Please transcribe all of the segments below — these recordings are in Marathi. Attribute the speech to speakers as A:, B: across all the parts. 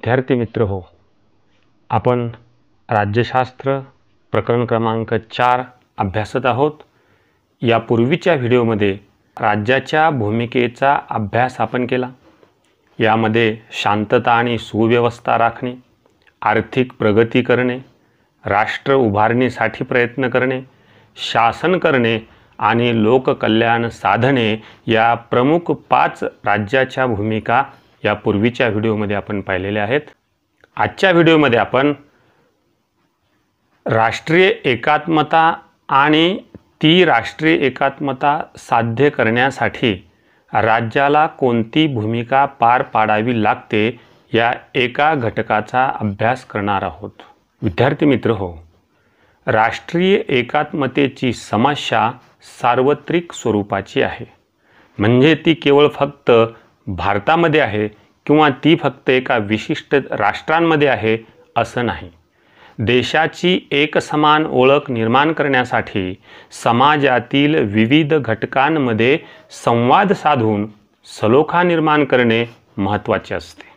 A: विद्यार्थी मित्र हो, आपण राज्यशास्त्र प्रकरण क्रमांक 4 अभ्यासत आहोत। यापूर्वीच्या व्हिडिओमध्ये राज्याच्या भूमिकेचा अभ्यास आपण केला। यामध्ये शांतता आणि सुव्यवस्था राखणे, आर्थिक प्रगती करणे, राष्ट्र उभारणीसाठी प्रयत्न करणे, शासन करणे आणि लोककल्याण साधणे या प्रमुख 5 राज्याच्या भूमिका यापूर्वीच्या व्हिडिओमध्ये आपण पाहिलेल्या आहेत। आजच्या व्हिडिओमध्ये आपण राष्ट्रीय एकात्मता आणि ती राष्ट्रीय एकात्मता साध्य करण्यासाठी राज्याला कोणती भूमिका पार पाडावी लागते या एका घटकाचा अभ्यास करणार आहोत। विद्यार्थी मित्र हो, राष्ट्रीय एकात्मतेची समस्या सार्वत्रिक स्वरूपाची आहे। म्हणजे ती केवळ फक्त भारतामध्ये आहे किंवा ती फक्त एका विशिष्ट राष्ट्रांमध्ये आहे असं नाही। देशाची एकसमान ओळख निर्माण करण्यासाठी समाजातील विविध घटकांमध्ये संवाद साधून सलोखा निर्माण करणे महत्त्वाचे असते।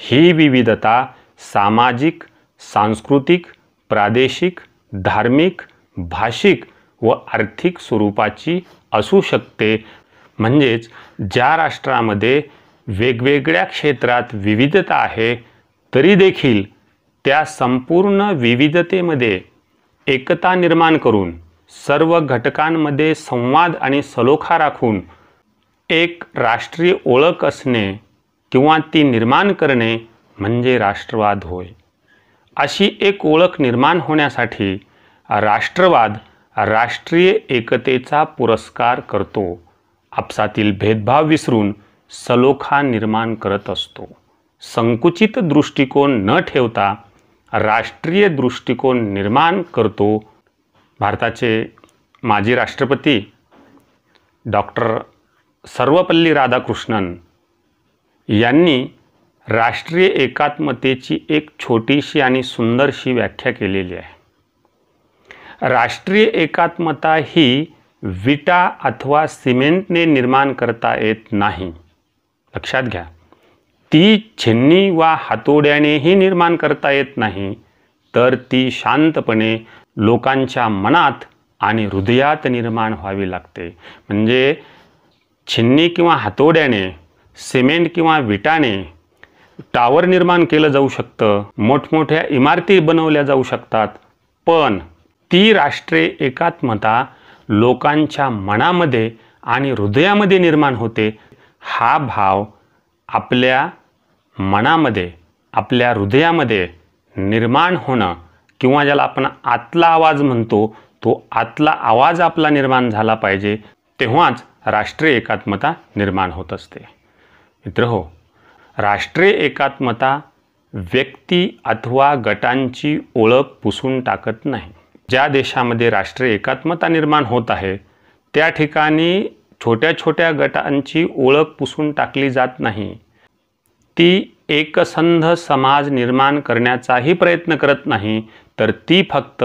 A: ही विविधता सामाजिक, सांस्कृतिक, प्रादेशिक, धार्मिक, भाषिक व आर्थिक स्वरूपाची असू शकते। म्हणजेच ज्या राष्ट्रामध्ये वेगवेगळ्या क्षेत्रात विविधता आहे तरी देखील त्या संपूर्ण विविधतेमध्ये एकता निर्माण करून सर्व घटकांमध्ये संवाद आणि सलोखा राखून एक राष्ट्रीय ओळख असणे किंवा ती निर्माण करणे म्हणजे राष्ट्रवाद होय। अशी एक ओळख निर्माण होण्यासाठी राष्ट्रवाद राष्ट्रीय एकतेचा पुरस्कार करतो, आपसातील भेदभाव विसरून सलोखा निर्माण करत असतो, संकुचित दृष्टिकोन न ठेवता राष्ट्रीय दृष्टिकोन निर्माण करतो। भारताचे माजी राष्ट्रपती डॉक्टर सर्वपल्ली राधाकृष्णन यांनी राष्ट्रीय एकात्मतेची एक छोटीशी आणि सुंदरशी व्याख्या केलेली आहे। राष्ट्रीय एकात्मता ही विटा अथवा सिमेंटने निर्माण करता येत नाही, लक्षात घ्या। ती छिन्नी वा हातोड्यानेही निर्माण करता येत नाही, तर ती शांतपणे लोकांच्या मनात आणि हृदयात निर्माण व्हावी लागते। म्हणजे छिन्नी किंवा हातोड्याने, सिमेंट किंवा विटाने टावर निर्माण केलं जाऊ शकतं, मोठमोठ्या इमारती बनवल्या जाऊ शकतात, पण ती राष्ट्रीय एकात्मता लोकांच्या मनामध्ये आणि हृदयामध्ये निर्माण होते। हा भाव आपल्या मनामध्ये, आपल्या हृदयामध्ये निर्माण होणं किंवा ज्याला आपण आतला आवाज म्हणतो, तो आतला आवाज आपला निर्माण झाला पाहिजे, तेव्हाच राष्ट्रीय एकात्मता निर्माण होत असते। मित्रहो, राष्ट्रीय एकात्मता व्यक्ती अथवा गटांची ओळख पुसून टाकत नाही। ज्या देशामध्ये राष्ट्रीय एकात्मता निर्माण होत आहे त्या ठिकाणी छोट्या छोट्या गटांची ओळख पुसून टाकली जात नाही। ती एकसंध समाज निर्माण करण्याचाही प्रयत्न करत नाही, तर ती फक्त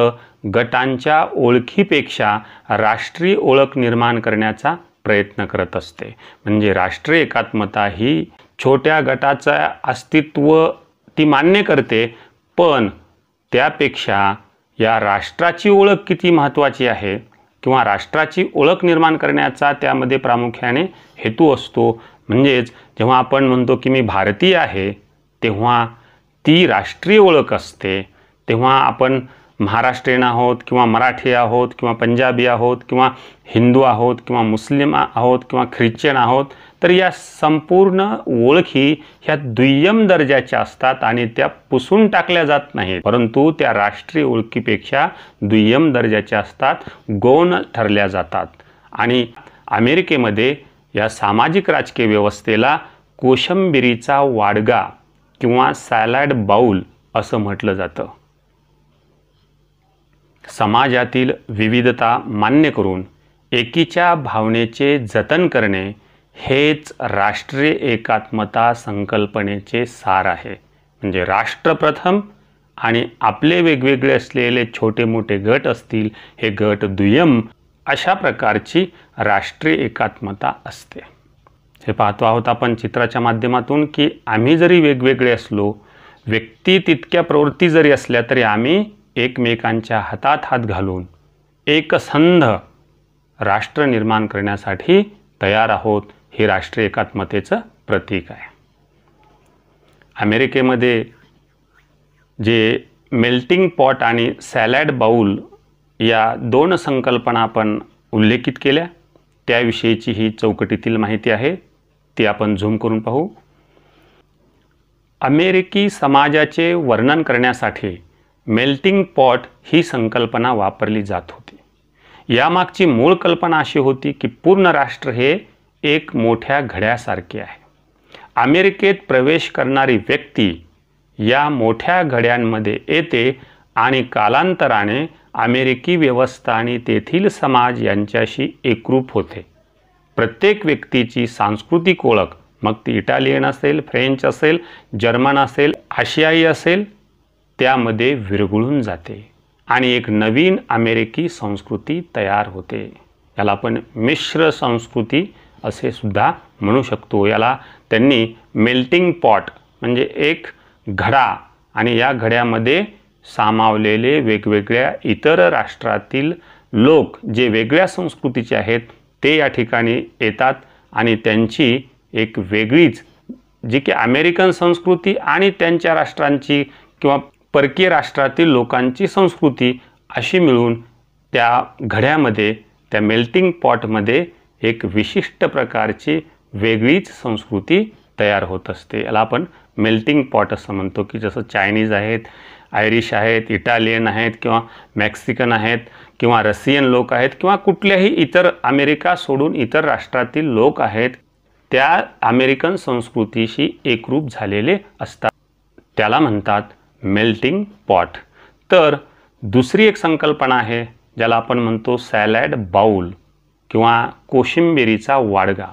A: गटांच्या ओळखीपेक्षा राष्ट्रीय ओळख निर्माण करण्याचा प्रयत्न करत असते। म्हणजे राष्ट्रीय एकात्मता ही छोट्या गटाचं अस्तित्व ती मान्य करते, पण त्यापेक्षा या राष्ट्राची ओळख किती महत्त्वाची आहे किंवा राष्ट्राची ओळख निर्माण करण्याचा त्यामध्ये प्रामुख्याने हेतू असतो। म्हणजेच जेव्हा आपण म्हणतो की मी भारतीय आहे, तेव्हा ती राष्ट्रीय ओळख असते। तेव्हा आपण महाराष्ट्रीयन आहोत किंवा मराठी आहोत किंवा पंजाबी आहोत किंवा हिंदू आहोत किंवा मुस्लिम आहोत किंवा ख्रिश्चन आहोत, तर या संपूर्ण ओळखी ह्या दुय्यम दर्जाच्या असतात आणि त्या पुसून टाकल्या जात नाहीत, परंतु त्या राष्ट्रीय ओळखीपेक्षा दुय्यम दर्जाच्या असतात, गौण ठरल्या जातात। आणि अमेरिकेमध्ये या सामाजिक राजकीय व्यवस्थेला कोशिंबिरीचा वाडगा किंवा सॅलड बाउल असं म्हटलं जातं। समाजातील विविधता मान्य करून एकीच्या भावनेचे जतन करणे हेच राष्ट्रीय एकात्मता संकल्पनेचे सार आहे। म्हणजे राष्ट्र प्रथम आणि आपले वेगवेगळे असलेले छोटे मोठे गट असतील, हे गट दुय्यम, अशा प्रकारची राष्ट्रीय एकात्मता असते। हे पाहतो आहोत आपण चित्राच्या माध्यमातून की आम्ही जरी वेगवेगळे असलो व्यक्ती तितक्या प्रवृत्ती जरी असल्या तरी आम्ही एकमेकांच्या हातात हात घालून एकसंध राष्ट्र निर्माण करण्यासाठी तयार आहोत, हे राष्ट्रीय एकात्मतेचं प्रतीक आहे. अमेरिकेमध्ये जे मेल्टिंग पॉट आणि सॅलॅड बाउल या 2 संकल्पना आपण उल्लेखित केल्या, त्याविषयीची ही चौकटीतील माहिती आहे, ती आपण झूम करून पाहू. अमेरिकी समाजाचे वर्णन करण्यासाठी मेल्टिंग पॉट ही संकल्पना वापरली जात होती. यामागची मूळ कल्पना अशी होती की पूर्ण राष्ट्र हे एक मोठ्या घड्यासारखे आहे. अमेरिकेत प्रवेश करणारी व्यक्ती या मोठ्या घड्यांमध्ये येते आणि कालांतराने अमेरिकी व्यवस्था आणि तेथील समाज यांच्याशी एकरूप होते. प्रत्येक व्यक्तीची सांस्कृतिक ओळख, मग ती इटालियन असेल, फ्रेंच असेल, जर्मन असेल, आशियाई असेल, त्यामध्ये विरघळून जाते आणि एक नवीन अमेरिकी संस्कृती तयार होते. याला आपण मिश्र संस्कृती असे सुद्धा म्हणू शकतो. याला त्यांनी मेल्टिंग पॉट म्हणजे एक घडा आणि या घड्यामध्ये सामावलेले वेगवेगळ्या इतर राष्ट्रातील लोक जे वेगळ्या संस्कृतीचे आहेत ते या ठिकाणी येतात आणि त्यांची एक वेगळीच जी की अमेरिकन संस्कृती आणि त्यांच्या राष्ट्रांची किंवा परकीय राष्ट्रातील लोकांची संस्कृती अशी मिळून त्या घड्यामध्ये, त्या मेल्टिंग पॉटमध्ये एक विशिष्ट प्रकारची वेगळीच संस्कृती तयार होत असते. याला आपण मेल्टिंग पॉट असं म्हणतो की जसं चायनीज आहेत, आयरिश आहेत, इटालियन आहेत किंवा मेक्सिकन आहेत किंवा रशियन लोक आहेत किंवा कुठल्याही इतर अमेरिका सोडून इतर राष्ट्रातील लोक आहेत, त्या अमेरिकन संस्कृतीशी एकरूप झालेले असतात. त्याला म्हणतात मेल्टिंग पॉट. तर दुसरी एक संकल्पना आहे ज्याला आपण म्हणतो सॅलॅड बाउल किंवा कोशिंबिरीचा वाडगा.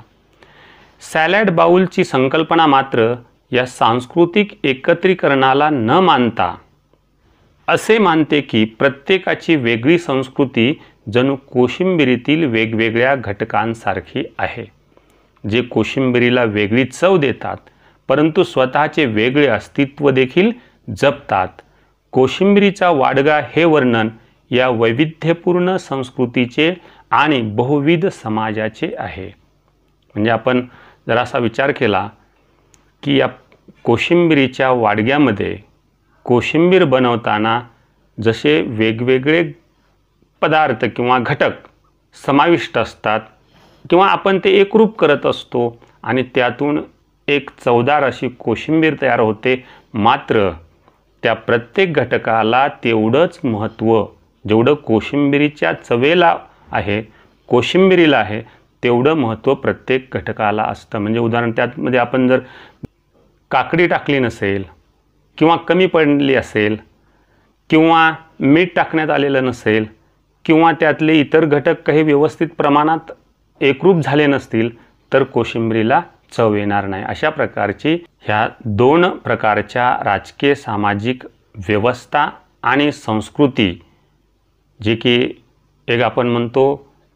A: सॅलॅड बाउलची संकल्पना मात्र या सांस्कृतिक एकत्रीकरणाला न मानता असे मानते की प्रत्येकाची वेगळी संस्कृती जणू कोशिंबिरीतील वेगवेगळ्या घटकांसारखी आहे, जे कोशिंबिरीला वेगळी चव देतात परंतु स्वतःचे वेगळे अस्तित्व देखील जपतात. कोशिंबिरीचा वाडगा हे वर्णन या वैविध्यपूर्ण संस्कृतीचे आणि बहुविध समाजाचे आहे. म्हणजे आपण जर असा विचार केला की या कोशिंबिरीच्या वाडग्यामध्ये कोशिंबीर बनवताना जसे वेगवेगळे पदार्थ किंवा घटक समाविष्ट असतात किंवा आपण ते एकरूप करत असतो आणि त्यातून एक चवदार अशी कोशिंबीर तयार होते, मात्र त्या प्रत्येक घटकाला तेवढंच महत्त्व जेवढं कोशिंबिरीच्या चवेला आहे, कोशिंबिरीला आहे, तेवढं महत्त्व प्रत्येक घटकाला असतं. म्हणजे उदाहरण त्यामध्ये आपण जर काकडी टाकली नसेल किंवा कमी पडली असेल किंवा मीठ टाकण्यात आलेलं नसेल किंवा त्यातले इतर घटक काही व्यवस्थित प्रमाणात एकरूप झाले नसतील तर कोशिंबिरीला चव येणार नाही. अशा प्रकारची ह्या 2 प्रकारच्या राजकीय सामाजिक व्यवस्था आणि संस्कृती, जी की एक आपण म्हणतो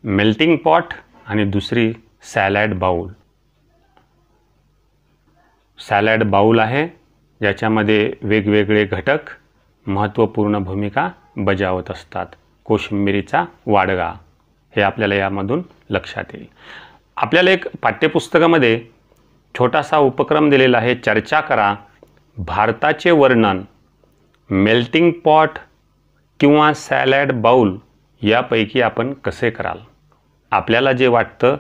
A: मेल्टिंग पॉट आणि दुसरी सॅलॅड बाउल. सॅलॅड बाउल आहे ज्याच्यामध्ये वेगवेगळे घटक महत्त्वपूर्ण भूमिका बजावत असतात. कोशिंबिरीचा वाडगा हे आपल्याला यामधून लक्षात येईल. आपल्याला एक पाठ्यपुस्तकामध्ये छोटासा उपक्रम दिलेला आहे, चर्चा करा भारताचे वर्णन मेल्टिंग पॉट किंवा सॅलॅड बाउल यापैकी आपण कसे कराल. आपल्याला जे वाटतं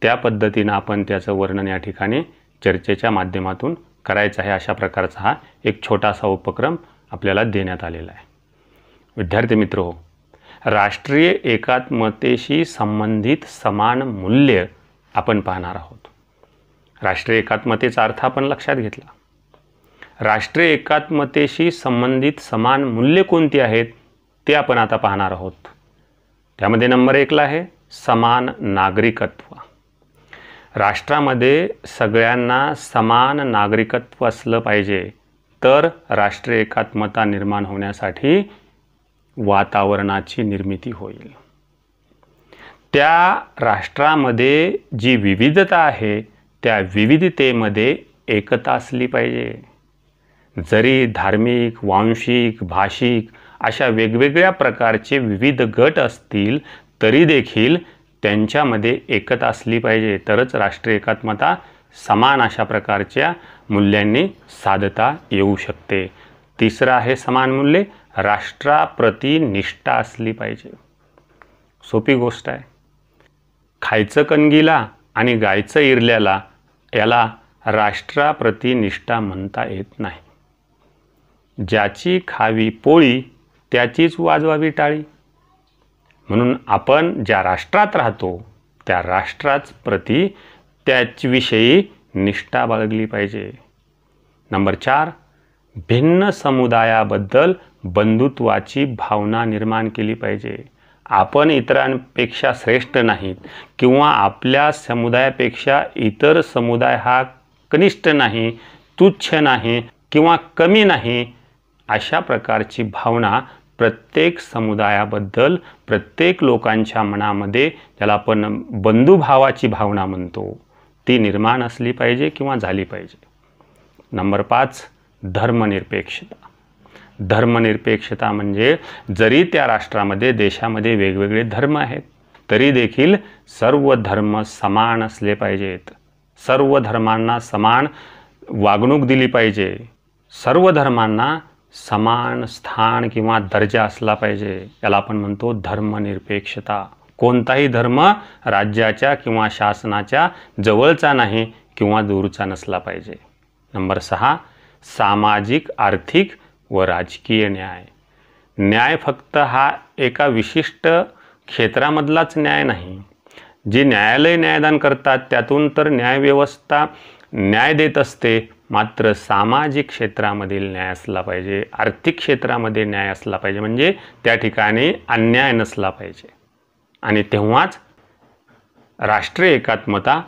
A: त्या पद्धतीनं आपण त्याचं वर्णन या ठिकाणी चर्चेच्या माध्यमातून करायचं आहे. अशा प्रकारचा हा एक छोटासा उपक्रम आपल्याला देण्यात आलेला आहे. विद्यार्थी मित्रहो, राष्ट्रीय एकात्मतेशी संबंधित समान मूल्य आपण पाहणार आहोत. राष्ट्रीय एकात्मतेचा अर्थ आपण लक्षात घेतला. राष्ट्रीय एकात्मतेशी संबंधित समान मूल्ये कोणती आहेत ते आपण आता पाहणार आहोत. त्यामध्ये नंबर 1ला आहे समान नागरिकत्व. राष्ट्रामध्ये सगळ्यांना समान नागरिकत्व असलं पाहिजे तर राष्ट्रीय एकात्मता निर्माण होण्यासाठी वातावरणाची निर्मिती होईल. त्या राष्ट्रामध्ये जी विविधता आहे त्या विविधतेमध्ये एकता असली पाहिजे. जरी धार्मिक, वांशिक, भाषिक अशा वेगवेगळ्या प्रकारचे विविध गट असतील तरी देखील त्यांच्यामध्ये एकता असली पाहिजे, तरच राष्ट्रीय एकात्मता समान अशा प्रकारच्या मूल्यांनी साधता येऊ शकते. तिसरं आहे समान मूल्ये, राष्ट्राप्रती निष्ठा असली पाहिजे. सोपी गोष्ट आहे. खायचं कणगीला आणि गायचं इरल्याला याला राष्ट्राप्रती निष्ठा म्हणता येत नाही. ज्याची खावी पोळी त्याचीच वाजवावी टाळी. म्हणून आपण ज्या राष्ट्रात राहतो त्या राष्ट्राप्रती त्याच्याविषयी निष्ठा बाळगली पाहिजे. नंबर 4, भिन्न समुदायाबद्दल बंधुत्वाची भावना निर्माण केली पाहिजे. आपण इतरांपेक्षा श्रेष्ठ नाहीत किंवा आपल्या समुदायापेक्षा इतर समुदाय हा कनिष्ठ नाही, तुच्छ नाही किंवा कमी नाही, अशा प्रकारची भावना प्रत्येक समुदायाबद्दल प्रत्येक लोकांच्या मनामध्ये, ज्याला आपण बंधुभावाची भावना म्हणतो, ती निर्माण असली पाहिजे किंवा झाली पाहिजे. नंबर 5, धर्मनिरपेक्षता. धर्मनिरपेक्षता म्हणजे जरी त्या राष्ट्रामध्ये, देशामध्ये वेगवेगळे धर्म आहेत तरी देखील सर्व धर्म समान असले पाहिजेत. सर्व धर्मांना समान वागणूक दिली पाहिजे. सर्व धर्मांना समान स्थान किंवा दर्जा असला पाहिजे. याला आपण म्हणतो धर्मनिरपेक्षता. कोणताही धर्म राज्याच्या किंवा शासनाच्या जवळचा नाही किंवा दूरचा नसला पाहिजे. नंबर 6, सामाजिक, आर्थिक व राजकीय न्याय. न्याय फक्त हा एका विशिष्ट क्षेत्रामधलाच न्याय नाही. जे न्यायालय न्यायदान करतात त्यातून तर न्यायव्यवस्था न्याय देत असते, मात्र सामाजिक क्षेत्रामधील न्याय असला पाहिजे, आर्थिक क्षेत्रामध्ये न्याय असला पाहिजे, म्हणजे त्या ठिकाणी अन्याय नसला पाहिजे. आणि तेव्हाच राष्ट्रीय एकात्मता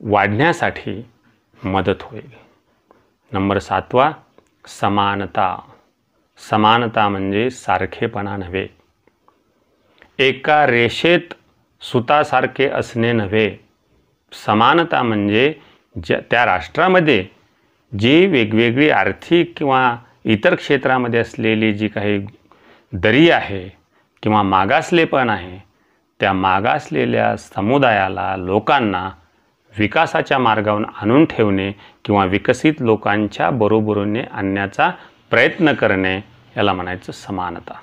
A: वाढण्यासाठी मदत होईल. नंबर 7, समानता. समानता म्हणजे सारखेपणा नव्हे, एका रेषेत सुतासारखे असणे नव्हे. समानता म्हणजे त्या राष्ट्रामध्ये जी वेगवेगळी आर्थिक किंवा इतर क्षेत्रामध्ये असलेली जी काही दरी आहे किंवा मागासलेपण आहे, त्या मागासलेल्या समुदायाला, लोकांना विकासाच्या मार्गावर आणून ठेवणे किंवा विकसित लोकांच्या बरोबरीने आणण्याचा प्रयत्न करणे, याला म्हणायचं समानता.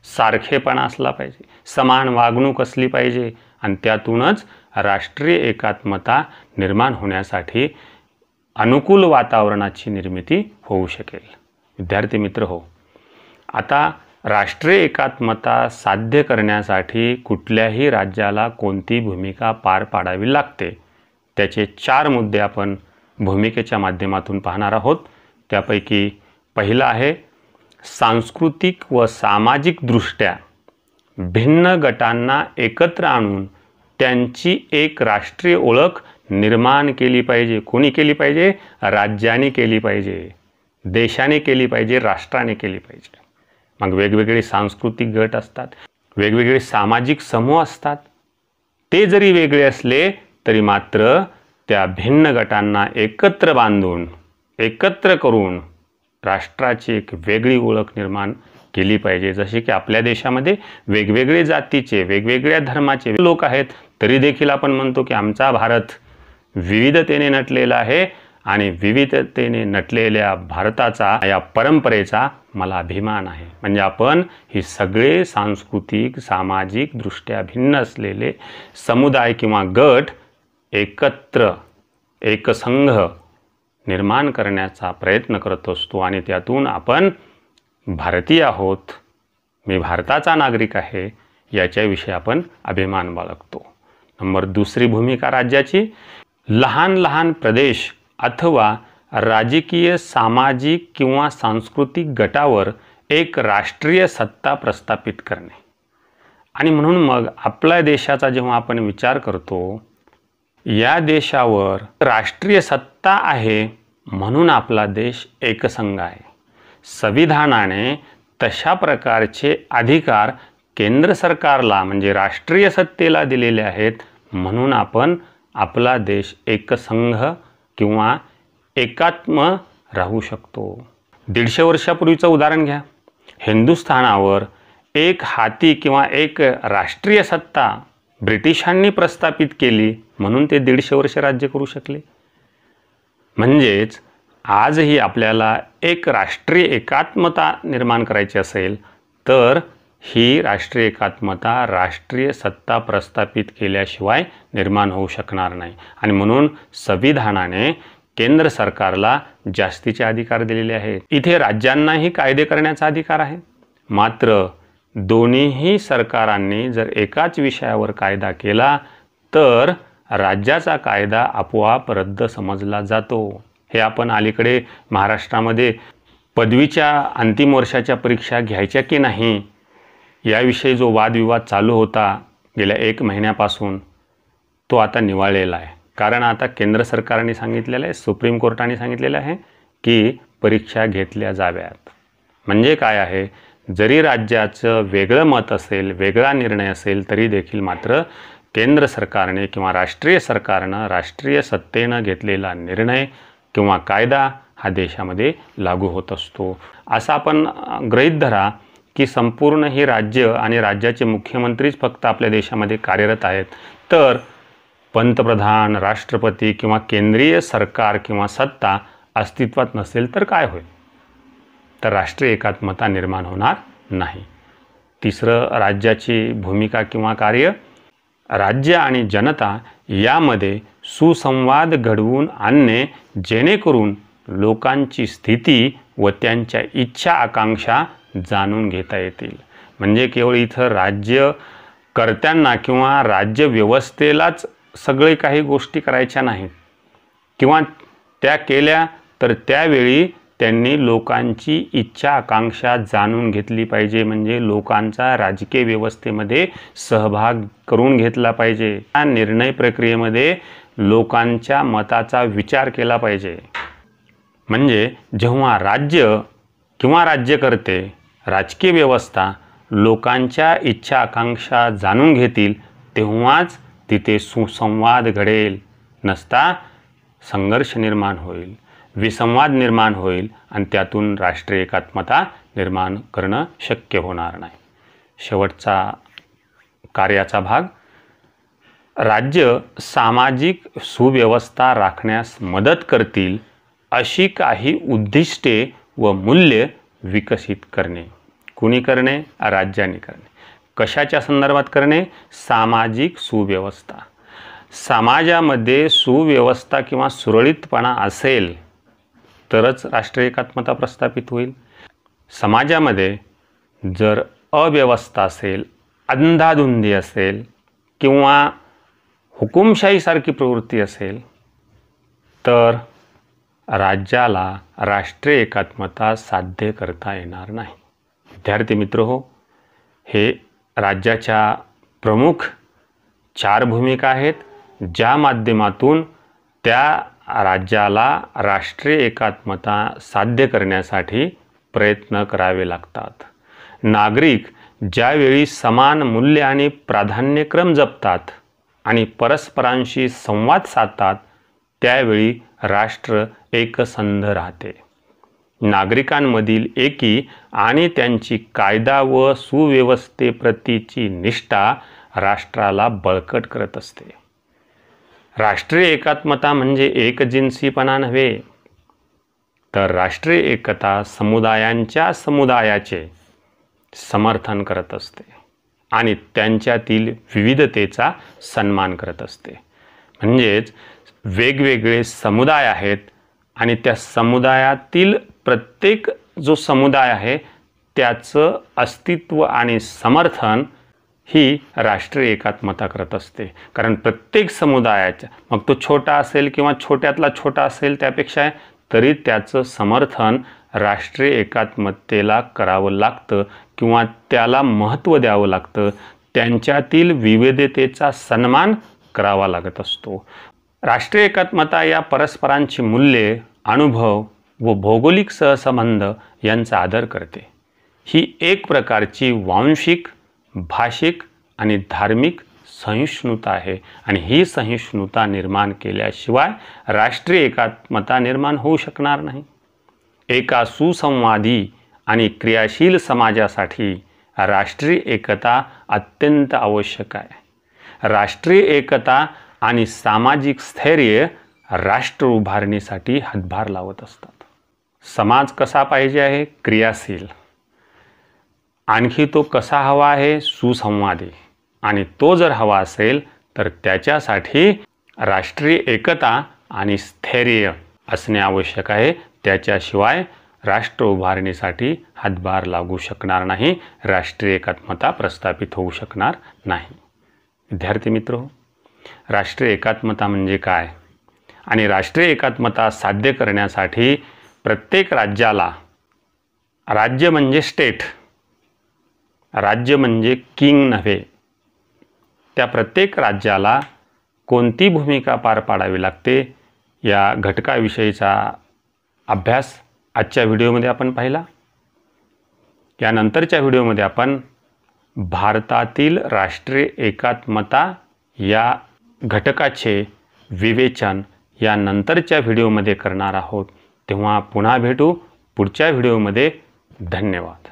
A: सारखेपणा असला पाहिजे, समान वागणूक असली पाहिजे आणि त्यातूनच राष्ट्रीय एकात्मता निर्माण होण्यासाठी अनुकूल वातावरणाची निर्मिती होऊ शकेल. विद्यार्थी मित्र हो, आता राष्ट्रीय एकात्मता साध्य करण्यासाठी कुठल्याही राज्याला कोणती भूमिका पार पाडावी लागते, त्याचे 4 मुद्दे आपण भूमिकेच्या माध्यमातून पाहणार आहोत. त्यापैकी पहिला आहे सांस्कृतिक व सामाजिक दृष्ट्या भिन्न गटांना एकत्र आणून त्यांची एक राष्ट्रीय ओळख निर्माण केली पाहिजे. कोणी केली पाहिजे? राज्याने केली पाहिजे, देशाने केली पाहिजे, राष्ट्राने केली पाहिजे. मग वेगवेगळे सांस्कृतिक गट असतात, वेगवेगळे सामाजिक समूह असतात. ते जरी वेगळे असले तरी मात्र त्या भिन्न गटांना एकत्र बांधून, एकत्र करून राष्ट्राची एक वेगळी ओळख निर्माण केली पाहिजे. जसे की आपल्या देशामध्ये वेगवेगळे जातीचे, वेगवेगळ्या धर्माचे लोक आहेत, तरी देखील आपण म्हणतो की आमचा भारत विविधतेने नटलेला आहे आणि विविधतेने नटलेल्या भारताचा, या परंपरेचा मला अभिमान आहे. म्हणजे आपण ही सगळे सांस्कृतिक, सामाजिक दृष्ट्या भिन्न असलेले समुदाय किंवा गट एकत्र, एकसंघ निर्माण करण्याचा प्रयत्न करत असतो आणि त्यातून आपण भारतीय आहोत, मी भारताचा नागरिक आहे, याच्याविषयी आपण अभिमान बाळगतो. नंबर 2 भूमिका राज्याची, लहान लहान प्रदेश अथवा राजकीय, सामाजिक किंवा सांस्कृतिक गटावर एक राष्ट्रीय सत्ता प्रस्थापित करणे. आणि म्हणून मग आपल्या देशाचा जेव्हा आपण विचार करतो, या देशावर राष्ट्रीय सत्ता आहे म्हणून आपला देश एकसंघ आहे. संविधानाने तशा प्रकारचे अधिकार केंद्र सरकारला म्हणजे राष्ट्रीय सत्तेला दिलेले आहेत, म्हणून आपण आपला देश एकसंघ किंवा एकात्म राहू शकतो. 150 वर्षापूर्वीचं उदाहरण घ्या. हिंदुस्थानावर एक हाती किंवा एक राष्ट्रीय सत्ता ब्रिटिशांनी प्रस्थापित केली म्हणून ते 150 वर्ष राज्य करू शकले. म्हणजेच आजही आपल्याला एक राष्ट्रीय एकात्मता निर्माण करायची असेल तर ही राष्ट्रीय एकात्मता राष्ट्रीय सत्ता प्रस्थापित केल्याशिवाय निर्माण होऊ शकणार नाही. आणि म्हणून संविधानाने केंद्र सरकारला जास्तीचे अधिकार दिलेले आहेत. इथे राज्यांनाही कायदे करण्याचा अधिकार आहे. मात्र दोन्हीही सरकारांनी जर एकाच विषयावर कायदा केला तर राज्याचा कायदा आपोआप रद्द समजला जातो. हे आपण अलीकडे महाराष्ट्रामध्ये पदवीच्या अंतिम वर्षाच्या परीक्षा घ्यायच्या की नाही याविषयी जो वादविवाद चालू होता गेल्या 1 महिन्यापासून तो आता निवाळलेला आहे. कारण आता केंद्र सरकारने सांगितलेलं आहे, सुप्रीम कोर्टाने सांगितलेलं आहे की परीक्षा घेतल्या जाव्यात. म्हणजे काय आहे, जरी राज्याचं वेगळं मत असेल, वेगळा निर्णय असेल तरी देखील मात्र केंद्र सरकारने किंवा राष्ट्रीय सरकारनं राष्ट्रीय सत्तेनं घेतलेला निर्णय किंवा कायदा हा देशामध्ये लागू होत असतो. असं आपण गृहीत धरा की संपूर्ण ही राज्य आणि राज्याचे मुख्यमंत्रीच फक्त आपल्या देशामध्ये कार्यरत आहेत, तर पंतप्रधान, राष्ट्रपती किंवा केंद्रीय सरकार किंवा सत्ता अस्तित्वात नसेल तर काय होईल, तर राष्ट्रीय एकात्मता निर्माण होणार नाही. तिसरं, राज्याची भूमिका किंवा कार्य. राज्य आणि जनता यामध्ये सुसंवाद घडवून आणणे जेणेकरून लोकांची स्थिती व त्यांच्या इच्छा आकांक्षा जाणून घेता येतील. म्हणजे केवळ इथं राज्यकर्त्यांना किंवा राज्य व्यवस्थेलाच सगळे काही गोष्टी करायच्या नाहीत किंवा त्या केल्या तर त्यावेळी त्यांनी लोकांची इच्छा आकांक्षा जाणून घेतली पाहिजे. म्हणजे लोकांचा राजकीय व्यवस्थेमध्ये सहभाग करून घेतला पाहिजे. या निर्णय प्रक्रियेमध्ये लोकांच्या मताचा विचार केला पाहिजे. म्हणजे जेव्हा राज्य किंवा राज्यकर्ते, राजकीय व्यवस्था लोकांच्या इच्छा आकांक्षा जाणून घेतील तेव्हाच तिथे सुसंवाद घडेल. नसता संघर्ष निर्माण होईल, विसंवाद निर्माण होईल आणि त्यातून राष्ट्रीय एकात्मता निर्माण करणं शक्य होणार नाही. शेवटचा कार्याचा भाग. राज्य सामाजिक सुव्यवस्था राखण्यास मदत करतील अशी काही उद्दिष्टे व मूल्य विकसित करणे. कुणी करणे? राज्याने करणे. कशाच्या संदर्भात करणे? सामाजिक सुव्यवस्था. समाजामध्ये सुव्यवस्था किंवा सुरळीतपणा असेल तरच राष्ट्रीय एकात्मता प्रस्थापित होईल. समाजामध्ये जर अव्यवस्था असेल, अंधाधुंदी असेल किंवा हुकुमशाहीसारखी प्रवृत्ती असेल तर राज्याला राष्ट्रीय एकात्मता साध्य करता येणार नाही. विद्यार्थी मित्रहो, हे राज्याच्या प्रमुख 4 भूमिका आहेत ज्या माध्यमातून त्या राज्याला राष्ट्रीय एकात्मता साध्य करण्यासाठी प्रयत्न करावे लागतात. नागरिक ज्यावेळी समान मूल्य आणि प्राधान्यक्रम जपतात आणि परस्परांशी संवाद साधतात त्यावेळी राष्ट्र एकसंध राहते. नागरिकांमधील एकी आणि त्यांची कायदा व सुव्यवस्थेप्रतीची निष्ठा राष्ट्राला बळकट करत असते. राष्ट्रीय एकात्मता म्हणजे एकजिन्सीपणा नव्हे, तर राष्ट्रीय एकता समुदायाचे समर्थन करत असते आणि त्यांच्यातील विविधतेचा सन्मान करत असते. म्हणजेच वेगवेगळे समुदाय आहेत आणि त्या समुदायातील प्रत्येक जो समुदाय आहे त्याचं अस्तित्व आणि समर्थन ही राष्ट्रीय एकात्मता करत असते. कारण प्रत्येक समुदायाच्या, मग तो छोटा असेल किंवा छोट्यातला छोटा असेल त्यापेक्षा तरी त्याचं समर्थन राष्ट्रीय एकात्मतेला करावं लागतं किंवा त्याला महत्त्व द्यावं लागतं. त्यांच्यातील विविधतेचा सन्मान करावा लागत असतो. राष्ट्रीय एकात्मता या परस्परांची मूल्ये, अनुभव व भौगोलिक सहसंबंध यांचा आदर करते. ही एक प्रकारची वांशिक, भाषिक आणि धार्मिक सहिष्णुता आहे आणि ही सहिष्णुता निर्माण केल्याशिवाय राष्ट्रीय एकात्मता निर्माण होऊ शकणार नाही. एका सुसंवादी आणि क्रियाशील समाजासाठी राष्ट्रीय एकता अत्यंत आवश्यक आहे. राष्ट्रीय एकता आणि सामाजिक स्थैर्य राष्ट्र उभारणीसाठी हातभार लावत असतात. समाज कसा पाहिजे आहे? क्रियाशील. आणखी तो कसा हवा आहे? सुसंवादी. आणि तो जर हवा असेल तर त्याच्यासाठी राष्ट्रीय एकता आणि स्थैर्य असणे आवश्यक आहे. त्याच्याशिवाय राष्ट्र उभारणीसाठी हातभार लागू शकणार नाही, राष्ट्रीय एकात्मता प्रस्थापित होऊ शकणार नाही. विद्यार्थी मित्र, राष्ट्रीय एकात्मता म्हणजे काय आणि राष्ट्रीय एकात्मता साध्य करण्यासाठी प्रत्येक राज्याला, राज्य म्हणजे स्टेट, राज्य म्हणजे किंग नव्हे, त्या प्रत्येक राज्याला कोणती भूमिका पार पाडावी लागते या घटकाविषयीचा अभ्यास आजच्या व्हिडिओमध्ये आपण पाहिला. यानंतरच्या व्हिडिओमध्ये आपण भारतातील राष्ट्रीय एकात्मता या घटकाचे विवेचन या नंतरच्या व्हिडिओमध्ये करणार आहोत. तेव्हा पुन्हा भेटू पुढच्या व्हिडिओमध्ये. धन्यवाद.